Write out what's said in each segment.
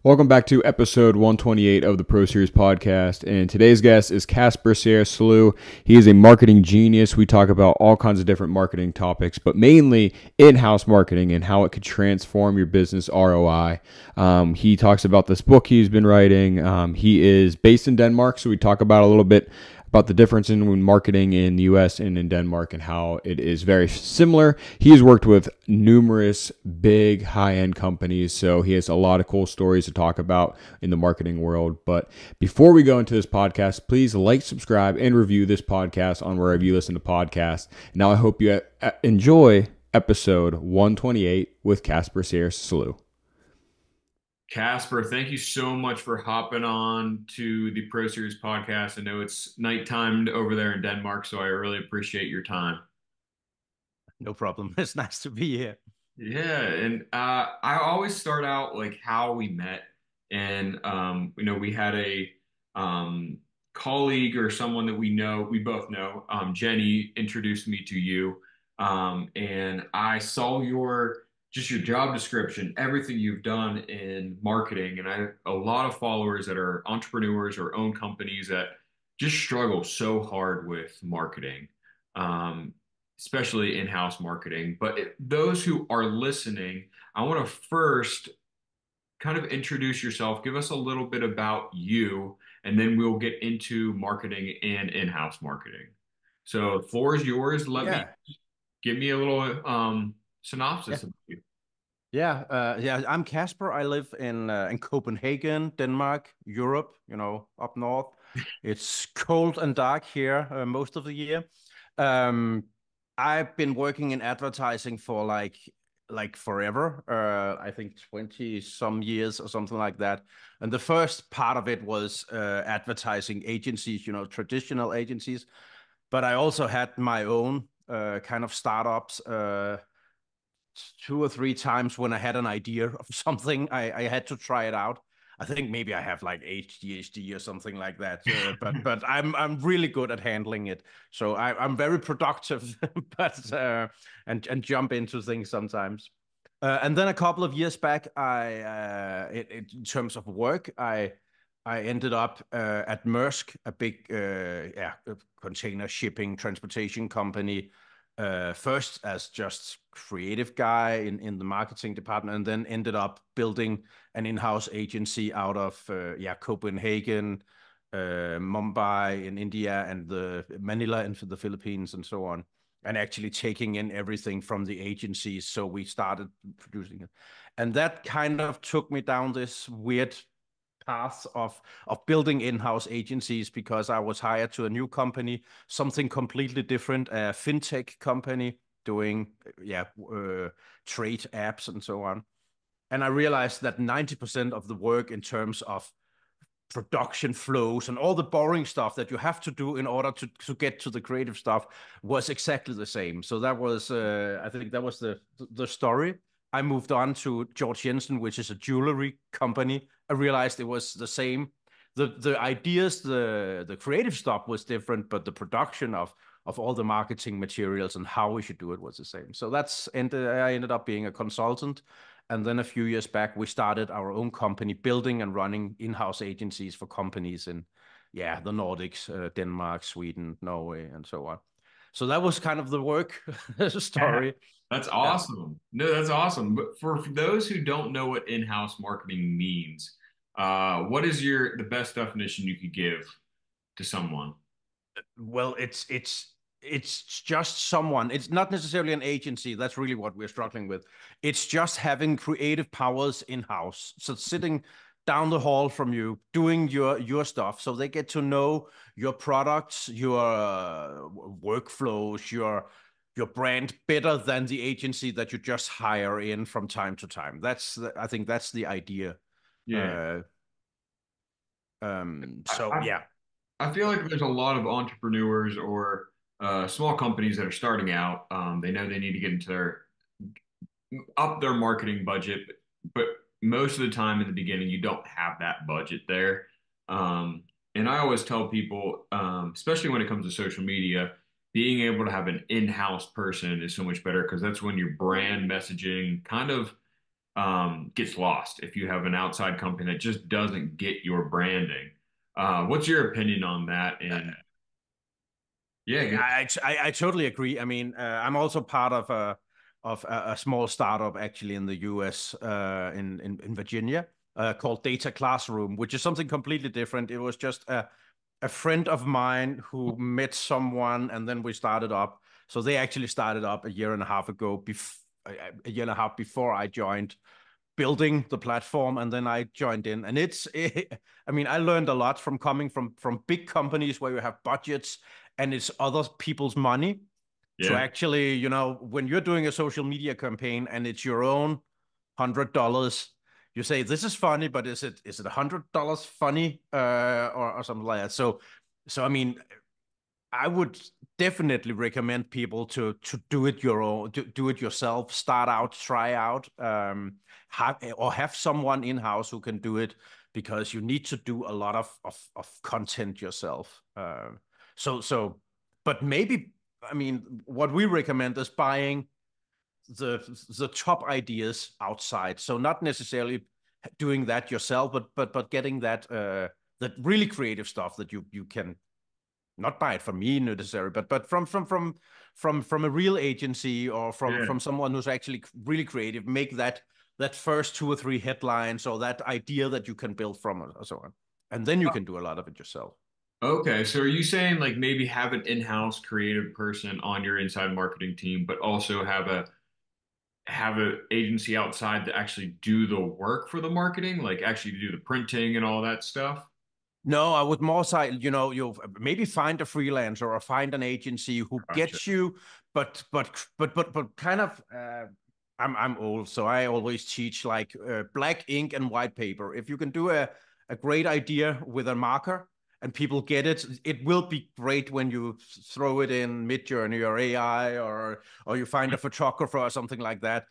Welcome back to episode 128 of the Pro Series podcast. And today's guest is Kasper Sierslev. He is a marketing genius. We talk about all kinds of different marketing topics, but mainly in-house marketing and how it could transform your business ROI. He talks about this book he's been writing. He is based in Denmark, so we talk about a little bit about the difference in marketing in the US and in Denmark and how it is very similar. He has worked with numerous big high-end companies, so he has a lot of cool stories to talk about in the marketing world. But before we go into this podcast, please like, subscribe, and review this podcast on wherever you listen to podcasts. Now I hope you enjoy episode 128 with Kasper Sierslev. Kasper, thank you so much for hopping on to the Pro Series podcast. I know it's nighttime over there in Denmark, so I really appreciate your time. No problem. It's nice to be here. Yeah, and I always start out like how we met, and we had a colleague or someone that we both know. Jenny introduced me to you, and I saw your job description, everything you've done in marketing. And I have a lot of followers that are entrepreneurs or own companies that just struggle so hard with marketing, especially in-house marketing. But those who are listening, I want to first kind of introduce yourself, give us a little bit about you, and then we'll get into marketing and in-house marketing. So the floor is yours. Give me a little synopsis of you. I'm Kasper. I live in Copenhagen, Denmark, Europe. Up north. It's cold and dark here most of the year. I've been working in advertising for like forever. I think 20 some years or something like that. And the first part of it was advertising agencies, traditional agencies. But I also had my own kind of startups. Two or three times when I had an idea of something, I had to try it out. I think maybe I have like ADHD or something like that, but I'm really good at handling it. So I'm very productive, but and jump into things sometimes. And then a couple of years back, in terms of work, I ended up at Maersk, a big container shipping transportation company. First as just creative guy in the marketing department, and then ended up building an in-house agency out of Copenhagen, Mumbai in India, and the Manila in the Philippines, and so on, and actually taking in everything from the agencies. So we started producing it, and that kind of took me down this weird path of building in-house agencies, because I was hired to a new company, something completely different, a fintech company doing trade apps and so on. And I realized that 90% of the work in terms of production flows and all the boring stuff that you have to do in order to get to the creative stuff was exactly the same. So that was, I think that was the story. I moved on to George Jensen, which is a jewelry company. I realized it was the same. The ideas, the creative stuff was different, but the production of all the marketing materials and how we should do it was the same. So I ended up being a consultant. And then a few years back, we started our own company, building and running in-house agencies for companies in the Nordics, Denmark, Sweden, Norway, and so on. So that was kind of the work story. That's awesome. No, that's awesome. But for those who don't know what in-house marketing means, what is the best definition you could give to someone? Well, it's just someone. It's not necessarily an agency. That's really what we're struggling with. It's just having creative powers in-house. So sitting down the hall from you, doing your stuff, so they get to know your products, your workflows, your brand better than the agency that you just hire in from time to time. I think that's the idea. Yeah. So I, yeah. I feel like there's a lot of entrepreneurs or small companies that are starting out. They know they need to get into up their marketing budget, but most of the time in the beginning, you don't have that budget there. And I always tell people, especially when it comes to social media, being able to have an in-house person is so much better, because that's when your brand messaging kind of gets lost if you have an outside company that just doesn't get your branding. What's your opinion on that? And yeah, I totally agree. I mean, I'm also part of a small startup actually in the US, in Virginia, called Data Classroom, which is something completely different. It was just a friend of mine who met someone, and then we started up. So they actually started up a year and a half ago, a year and a half before I joined, building the platform, and then I joined in. And I mean, I learned a lot from coming from big companies where you have budgets and it's other people's money, to yeah. actually, when you're doing a social media campaign and it's your own $100, you say, this is funny, but is it $100 funny, or something like that? So I mean, I would definitely recommend people to do it your own, do it yourself, start out, try out, have someone in house who can do it, because you need to do a lot of content yourself. So, but maybe, I mean, what we recommend is buying the the top ideas outside. So not necessarily doing that yourself, but getting that really creative stuff that you can not buy it from me necessarily, but from a real agency, or Yeah. from someone who's actually really creative. Make that first two or three headlines, or that idea that you can build from, or so on, and then you can do a lot of it yourself. Okay, so are you saying like maybe have an in-house creative person on your inside marketing team, but also have a agency outside to actually do the work for the marketing, like actually do the printing and all that stuff? No, I would more say, you maybe find a freelancer or find an agency who Gotcha. gets you, but kind of. I'm old, so I always teach like black ink and white paper. If you can do a great idea with a marker and people get it, it will be great when you throw it in Midjourney or AI, or you find a photographer or something like that.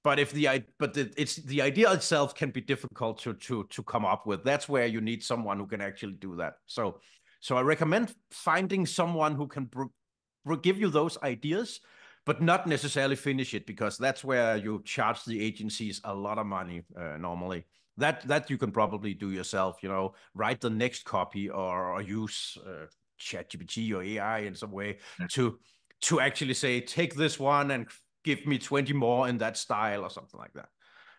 But it's the idea itself can be difficult to come up with. That's where you need someone who can actually do that. So I recommend finding someone who can give you those ideas, but not necessarily finish it, because that's where you charge the agencies a lot of money, normally. That you can probably do yourself. Write the next copy, or use ChatGPT or AI in some way to actually say, take this one and give me 20 more in that style, or something like that.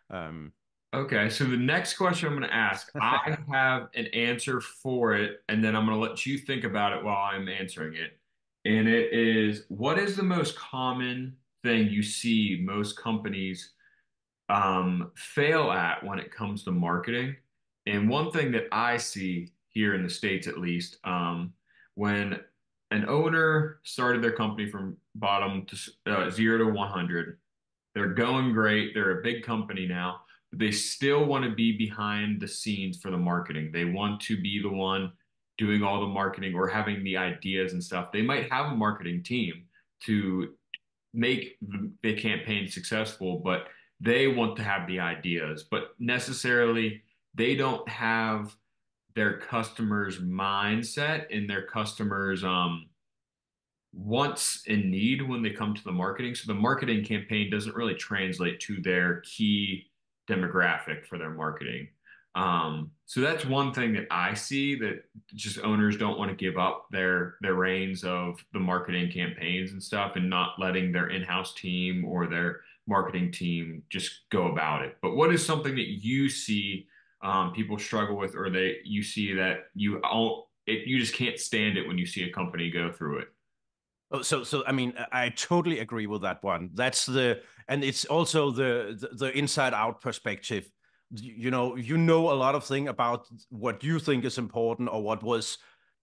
Um, Okay, so the next question I'm going to ask, I have an answer for it, and then I'm going to let you think about it while I'm answering it. And it is, what is the most common thing you see most companies fail at when it comes to marketing? And one thing that I see here in the States, at least, when an owner started their company from bottom to 0 to 100, they're going great. They're a big company now, but they still want to be behind the scenes for the marketing. They want to be the one doing all the marketing or having the ideas and stuff. They might have a marketing team to make the campaign successful, but they want to have the ideas, but necessarily they don't have their customers' mindset and their customers' wants and need when they come to the marketing. So the marketing campaign doesn't really translate to their key demographic for their marketing. So that's one thing that I see, that just owners don't want to give up their reins of the marketing campaigns and stuff, and not letting their in-house team or their marketing team just go about it. But what is something that you see people struggle with, or they you see that you just can't stand it when you see a company go through it? Oh, so I mean, I totally agree with that one. And it's also the inside out perspective. You know a lot of thing about what you think is important, or what was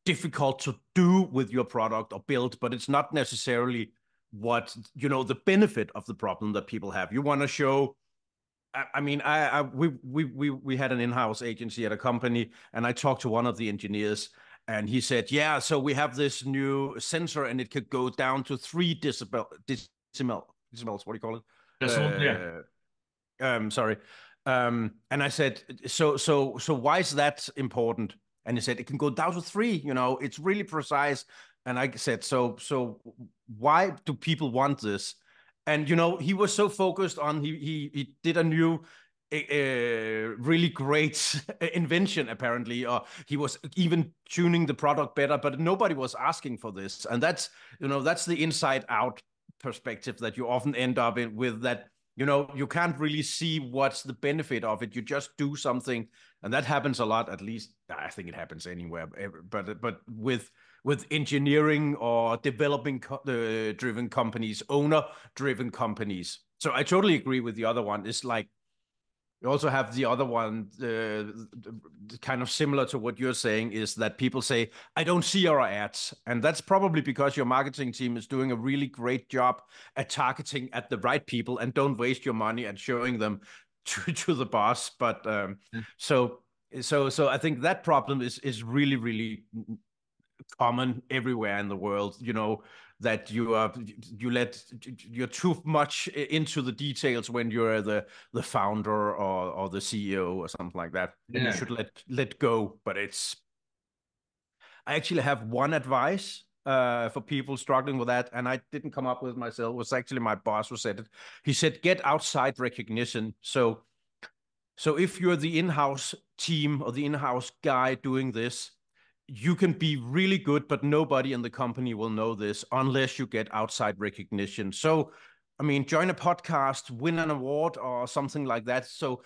difficult to do with your product or build, but it's not necessarily what, the benefit of the problem that people have. You want to show. I mean, we had an in-house agency at a company, and I talked to one of the engineers, and he said, "Yeah, so we have this new sensor, and it could go down to 3 decibels. What do you call That's one, yeah. it? Sorry." And I said, "So why is that important?" And he said, "It can go down to 3. It's really precise." And I said, "So why do people want this?" And he was so focused on he did a new a really great invention, apparently, or he was even tuning the product better, but nobody was asking for this. And that's the inside out perspective that you often end up in with, that you can't really see what's the benefit of it. You just do something, and that happens a lot. At least I think it happens anywhere, but with engineering or developing driven companies, owner driven companies. So I totally agree with the other one. It's like you also have the other one, kind of similar to what you're saying, is that people say, I don't see your ads. And that's probably because your marketing team is doing a really great job at targeting at the right people, and don't waste your money at showing them to the boss. But so I think that problem is really, really common everywhere in the world, that you're too much into the details when you're the founder or the CEO or something like that, and you Yeah. should let go. But I actually have one advice for people struggling with that, and I didn't come up with it myself. It was actually my boss who said it. He said, get outside recognition. So if you're the in-house team or the in-house guy doing this, you can be really good, but nobody in the company will know this unless you get outside recognition. So, I mean, join a podcast, win an award or something like that. So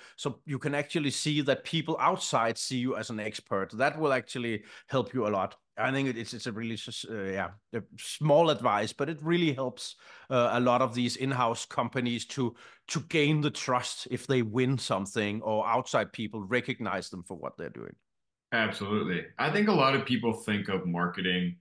you can actually see that people outside see you as an expert. That will actually help you a lot. I think it's a really a small advice, but it really helps a lot of these in-house companies to gain the trust if they win something or outside people recognize them for what they're doing. Absolutely. I think a lot of people think of marketing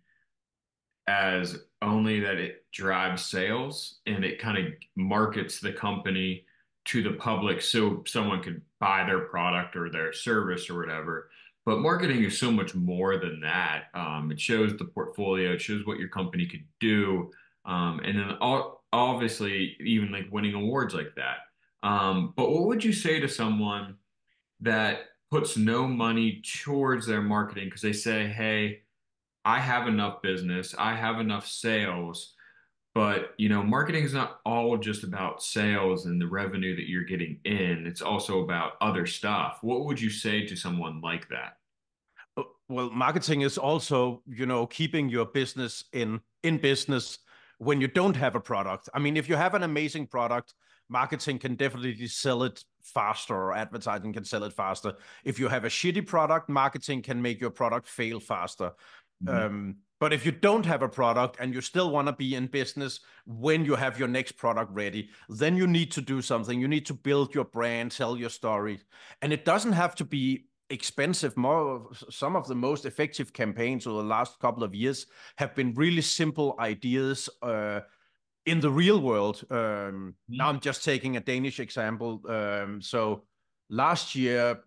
as only that it drives sales and it kind of markets the company to the public so someone could buy their product or their service or whatever. But marketing is so much more than that. It shows the portfolio, it shows what your company could do, and then obviously even like winning awards like that. But what would you say to someone that puts no money towards their marketing because they say, hey, I have enough business, I have enough sales, but marketing is not all just about sales and the revenue that you're getting in. It's also about other stuff. What would you say to someone like that? Well, marketing is also, keeping your business in business when you don't have a product. I mean, if you have an amazing product, marketing can definitely sell it faster, or advertising can sell it faster. If you have a shitty product, marketing can make your product fail faster. Mhm. But if you don't have a product and you still want to be in business when you have your next product ready, then you need to do something. You need to build your brand, tell your story. And it doesn't have to be expensive. Some of the most effective campaigns over the last couple of years have been really simple ideas in the real world. Now I'm just taking a Danish example. So last year,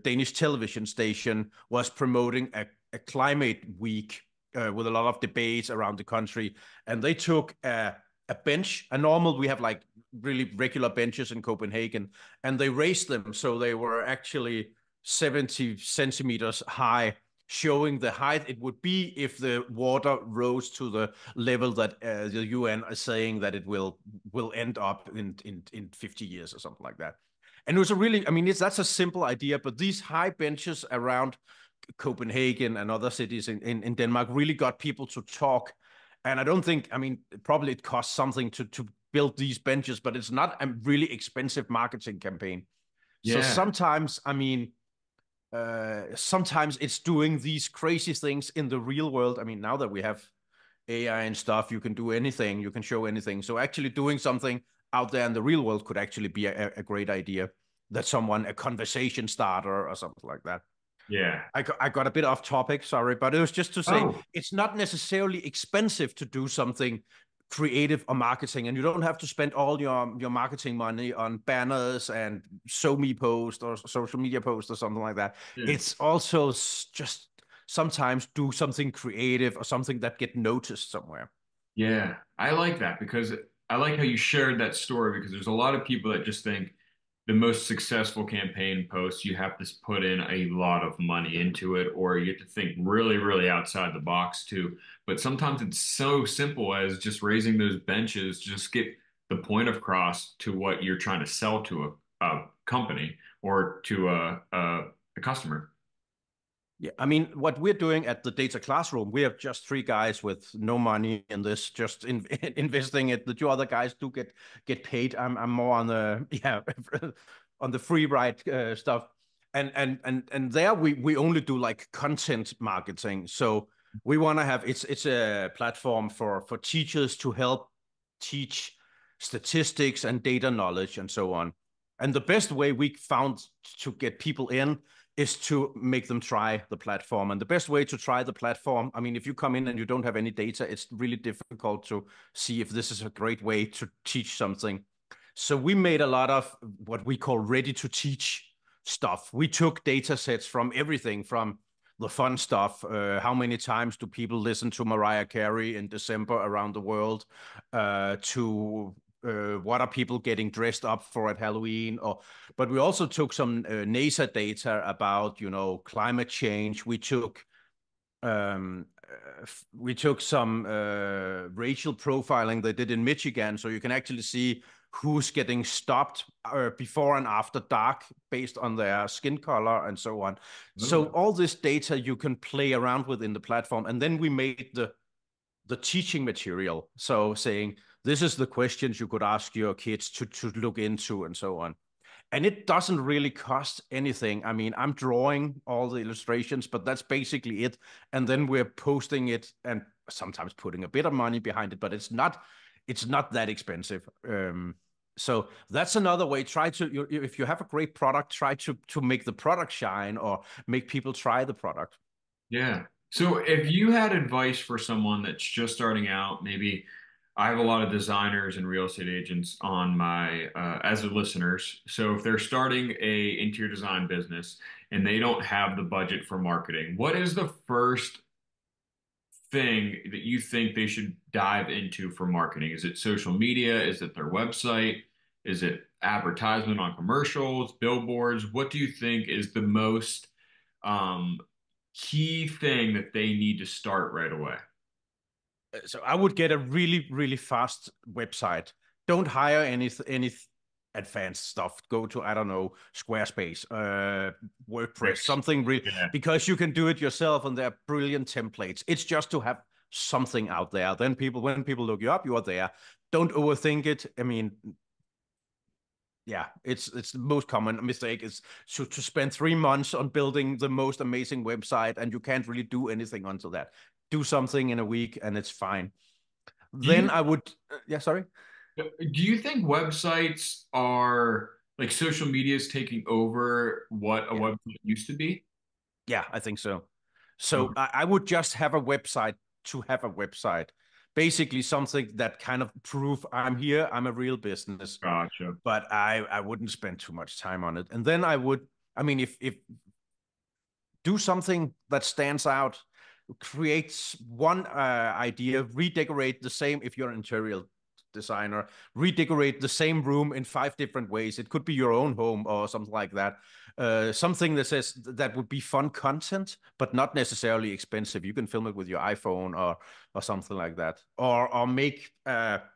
Danish television station was promoting a climate week with a lot of debates around the country, and they took a bench, a normal, we have like really regular benches in Copenhagen, and they raised them so they were actually 70 centimeters high, showing the height it would be if the water rose to the level that the UN is saying that it will end up in 50 years or something like that. And it was a really, I mean, that's a simple idea, but these high benches around Copenhagen and other cities in Denmark really got people to talk. And I don't think, I mean, probably it costs something to build these benches, but it's not a really expensive marketing campaign. So Yeah. sometimes, I mean, sometimes it's doing these crazy things in the real world. I mean, now that we have AI and stuff, you can do anything, you can show anything. So actually doing something out there in the real world could actually be a great idea. That someone, a conversation starter or something like that. Yeah. I got a bit off topic, sorry, but it was just to say Oh, it's not necessarily expensive to do something creative or marketing, and you don't have to spend all your marketing money on banners and show me post or social media post or something like that. yeah. It's also just sometimes do something creative or something that get noticed somewhere. Yeah. I like that because I like how you shared that story because there's a lot of people that just think the most successful campaign posts, you have to put in a lot of money into it, or you have to think really, really outside the box too. But sometimes it's so simple as just raising those benches, just get the point across to what you're trying to sell to a company or to a customer. Yeah, I mean, what we're doing at the data classroom, we have just three guys with no money in this, just investing it. The two other guys do get paid. I'm more on the on the free ride stuff, and there we only do like content marketing. So we want to have it's a platform for teachers to help teach statistics and data knowledge and so on. And the best way we found to get people in is to make them try the platform. And the best way to try the platform, I mean, if you come in and you don't have any data, it's really difficult to see if this is a great way to teach something. So we made a lot of what we call ready to teach stuff. We took data sets from everything from the fun stuff. How many times do people listen to Mariah Carey in December around the world? To what are people getting dressed up for at Halloween? But we also took some NASA data about, climate change. We took some racial profiling they did in Michigan, so you can actually see who's getting stopped before and after dark based on their skin color and so on. So all this data you can play around with in the platform, and then we made the teaching material. So saying this is the questions you could ask your kids to look into and so on. And it doesn't really cost anything. I mean, I'm drawing all the illustrations, but that's basically it. And then we're posting it and sometimes putting a bit of money behind it, but it's not that expensive. So that's another way. If you have a great product, try to make the product shine or make people try the product. Yeah. So if you had advice for someone that's just starting out, maybe I have a lot of designers and real estate agents on my as the listeners. So if they're starting a interior design business and they don't have the budget for marketing, what is the first thing that you think they should dive into for marketing? Is it social media? Is it their website? Is it advertisement on commercials, billboards? What do you think is the most um, key thing that they need to start right away? So I would get a really, really fast website. Don't hire any advanced stuff. Go to, I don't know, Squarespace, WordPress, Wix. something real, Yeah. because you can do it yourself and they're brilliant templates. It's just to have something out there. Then when people look you up, you are there. Don't overthink it. I mean, yeah, it's the most common mistake is to spend 3 months on building the most amazing website and you can't really do anything until that. Do something in a week and it's fine. Do you Then I would, yeah, sorry. do you think websites are like social media is taking over what a Yeah, website used to be? yeah, I think so. So Okay, I would just have a website to have a website. Basically, something that kind of prove I'm here, I'm a real business. gotcha. But I wouldn't spend too much time on it. And then I would, I mean, if do something that stands out, creates one idea, redecorate the same. If you're an interior designer, redecorate the same room in 5 different ways. It could be your own home or something like that. Something that says that would be fun content, but not necessarily expensive. You can film it with your iPhone or something like that, or make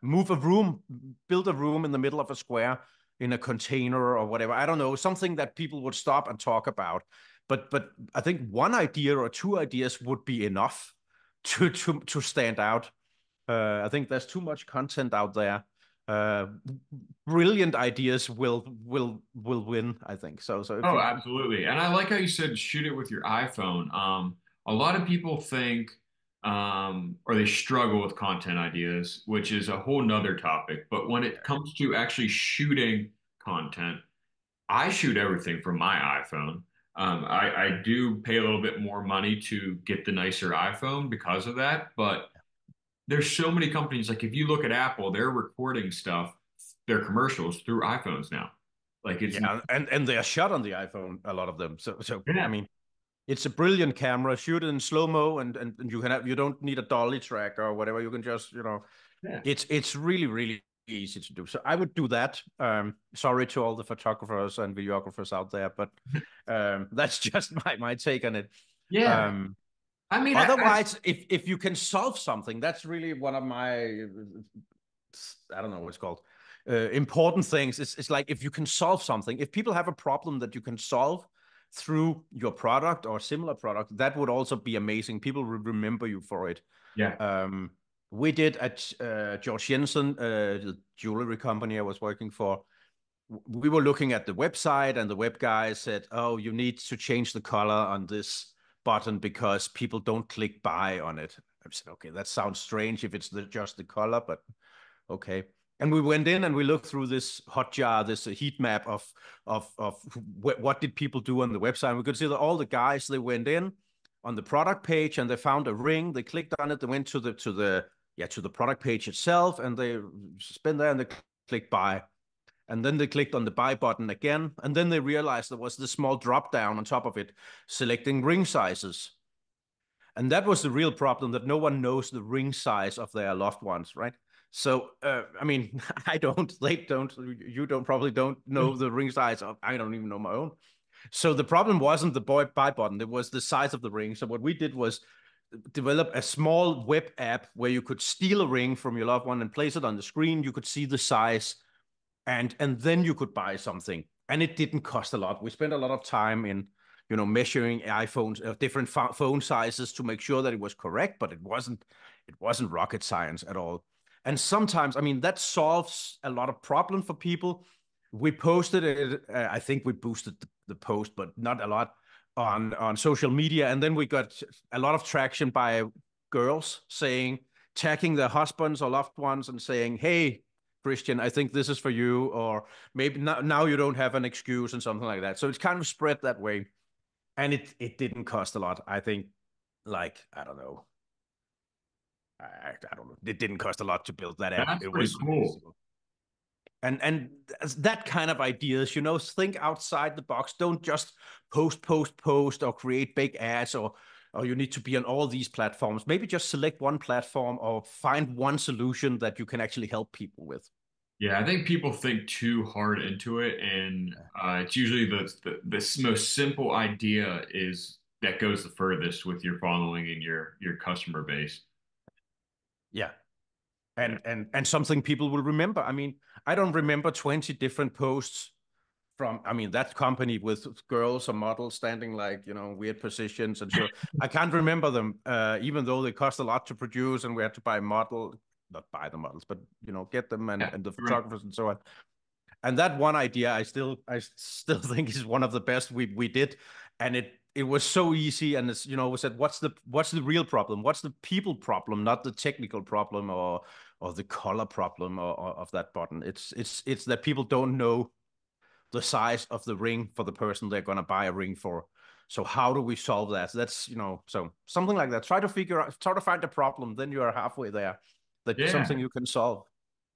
move a room, build a room in the middle of a square in a container or whatever. I don't know, something that people would stop and talk about. But I think one idea or two ideas would be enough to stand out. I think there's too much content out there. Uh, Brilliant ideas will win, I think. So if Oh, you, absolutely. And I like how you said shoot it with your iPhone. A lot of people think or they struggle with content ideas, which is a whole nother topic. But when it comes to actually shooting content, I shoot everything from my iPhone. I do pay a little bit more money to get the nicer iPhone because of that, but there's so many companies. Like if you look at Apple, they're recording stuff, their commercials through iPhones now. Like it's yeah, and they are shot on the iPhone, a lot of them. So I yeah, mean, it's a brilliant camera. Shoot it in slow mo, and you don't need a dolly track or whatever. You can just yeah. it's really easy to do. So I would do that. Sorry to all the photographers and videographers out there, but that's just my take on it. Yeah. Um, I mean, Otherwise, if you can solve something, that's really one of my I don't know what it's called. important things. It's like if you can solve something, if people have a problem that you can solve through your product or similar product, that would also be amazing. People will remember you for it. Yeah. We did at George Jensen, the jewelry company I was working for. We were looking at the website, and the web guy said, "Oh, you need to change the color on this button because people don't click buy on it." I said, "Okay, that sounds strange if it's just the color, but okay." And we went in and we looked through this hotjar, this heat map of what did people do on the website. And we could see that all the guys, they went in on the product page and they found a ring. They clicked on it. They went to the product page itself, and they spent there and they clicked buy. And then they clicked on the buy button again. And then they realized there was this small drop down on top of it, selecting ring sizes. And that was the real problem, that no one knows the ring size of their loved ones, right? So, I mean, I don't, they don't, you don't probably don't know the ring size of, I don't even know my own. So the problem wasn't the buy button, it was the size of the ring. So what we did was develop a small web app where you could steal a ring from your loved one and place it on the screen. You could see the size, and then you could buy something, and it didn't cost a lot. We spent a lot of time in measuring iPhones, different phone sizes to make sure that it was correct, but it wasn't rocket science at all. And sometimes, I mean, that solves a lot of problem for people. We posted it, I think we boosted the post, but not a lot on social media, and then we got a lot of traction by girls saying, tagging their husbands or loved ones and saying, "Hey, Christian, I think this is for you," or maybe now you don't have an excuse, and something like that. So it's kind of spread that way. And it didn't cost a lot. I think, like, I don't know. I don't know. It didn't cost a lot to build that app. That's It pretty was cool. and that kind of ideas, think outside the box. Don't just post or create big ads, or you need to be on all these platforms. Maybe just select one platform or find one solution that you can actually help people with. Yeah, I think people think too hard into it, and it's usually the most simple idea is that goes the furthest with your following and your customer base. Yeah. Yeah. And something people will remember. I mean, I don't remember 20 different posts from, I mean, that company with girls or models standing like, weird positions and so I can't remember them, even though they cost a lot to produce and we had to not buy the models, but get them, Yeah. and the Right. photographers and so on. And that one idea, I still think is one of the best we did, and it was so easy. And it's, we said, what's the real problem? What's the people problem, not the technical problem or the color problem or of that button. It's that people don't know the size of the ring for the person they're gonna buy a ring for. So how do we solve that? That's so something like that. Try to find a problem, then you are halfway there. That's something Yeah. you can solve.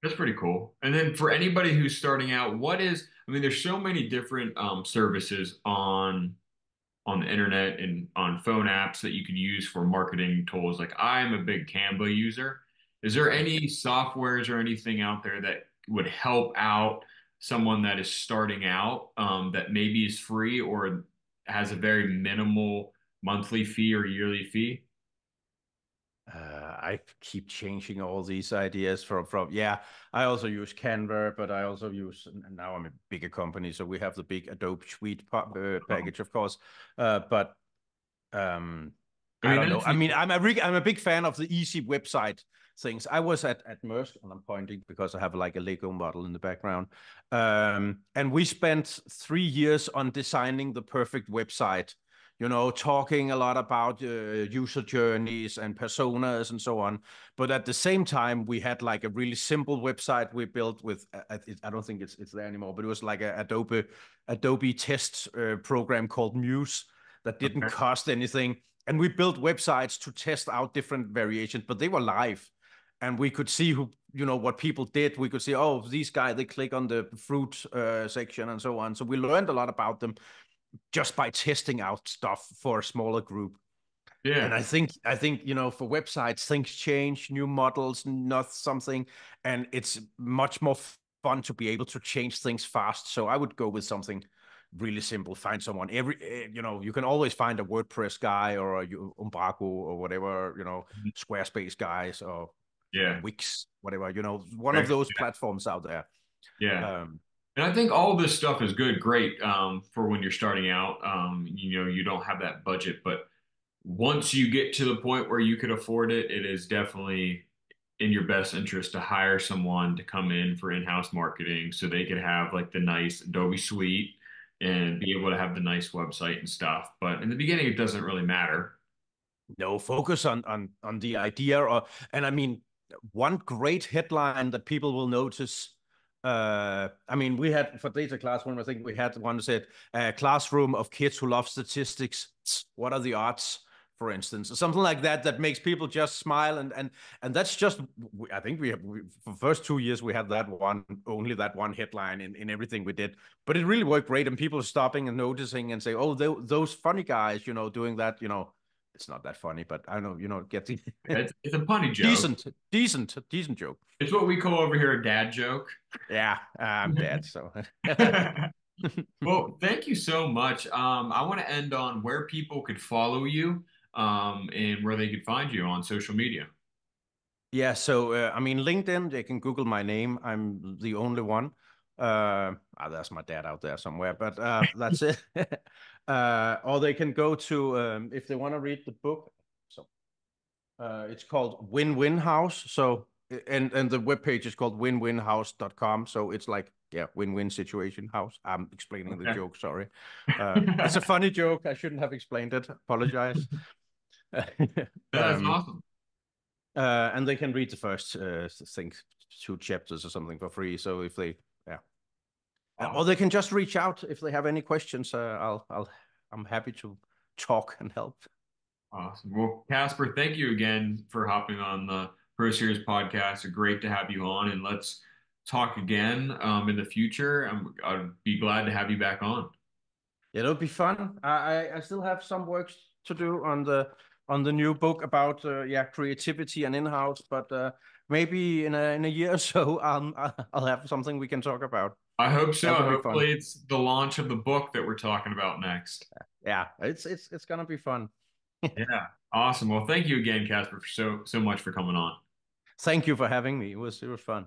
That's pretty cool. And then for anybody who's starting out, I mean, there's so many different services on the internet and on phone apps that you can use for marketing tools. Like I'm a big Canva user. Is there any softwares or anything out there that would help out someone that is starting out that maybe is free or has a very minimal monthly fee or yearly fee? I keep changing all these ideas from yeah. I also use Canva, but I also use, now I'm a bigger company, so we have the big Adobe Suite package, of course. But I I mean, don't know. that's I mean, I'm a big fan of the easy website things. I was at Maersk, and I'm pointing because I have like a Lego model in the background. And we spent 3 years on designing the perfect website. Talking a lot about user journeys and personas and so on. But at the same time, we had like a really simple website we built with. I don't think it's there anymore, but it was like a Adobe test program called Muse that didn't okay. cost anything, and we built websites to test out different variations, but they were live, and we could see what people did. We could see, oh, these guys, they click on the fruit section and so on. So we learned a lot about them just by testing out stuff for a smaller group. And Yeah. I think for websites, things change, new models, not something, and it's much more fun to be able to change things fast. So I would go with something really simple. Find someone. You can always find a WordPress guy or a Umbraco or whatever, Squarespace guys or Yeah. Wix, whatever, one of Right. those platforms out there. Yeah. Um, And I think all this stuff is great, for when you're starting out. You don't have that budget, but once you get to the point where you could afford it, it is definitely in your best interest to hire someone to come in for in-house marketing so they could have like the nice Adobe suite and be able to have the nice website and stuff. But in the beginning, it doesn't really matter. no, focus on the idea, and I mean, one great headline that people will notice. I mean, we had for data classroom, I think we had one that said, "Classroom of kids who love statistics. What are the odds?" For instance, or something like that, that makes people just smile, and that's just. I think for the first 2 years we had that one, only that one headline in everything we did, but it really worked great, and people are stopping and noticing and say, "Oh, those funny guys, doing that, It's not that funny, but I know, get the It's a punny joke. decent joke. It's what we call over here a dad joke. Yeah, I'm dead. So, Well, thank you so much. I want to end on where people could follow you, and where they could find you on social media. yeah. So, I mean, LinkedIn, they can Google my name. I'm the only one. There's my dad out there somewhere, but that's it. Or they can go to, if they want to read the book. So, it's called Win-Win House. So, and the webpage is called winwinhouse.com. So it's like, yeah, win-win situation house. I'm explaining the Okay. joke, sorry. It's a funny joke. I shouldn't have explained it. Apologize. That's um, awesome. and they can read the first, think 2 chapters or something for free. So if they, yeah, or Awesome. they can just reach out if they have any questions. I'm happy to talk and help. Awesome. Well, Casper, thank you again for hopping on the Pro Series podcast. Great to have you on, and let's talk again, in the future. I'd be glad to have you back on. It'll be fun. I still have some work to do on the new book about creativity and in-house, but maybe in a year or so, I'll have something we can talk about. I hope so. That would be fun. Hopefully, it's the launch of the book that we're talking about next. Yeah, it's gonna be fun. Yeah. Awesome. Well, thank you again, Casper, for so much for coming on. Thank you for having me. It was fun.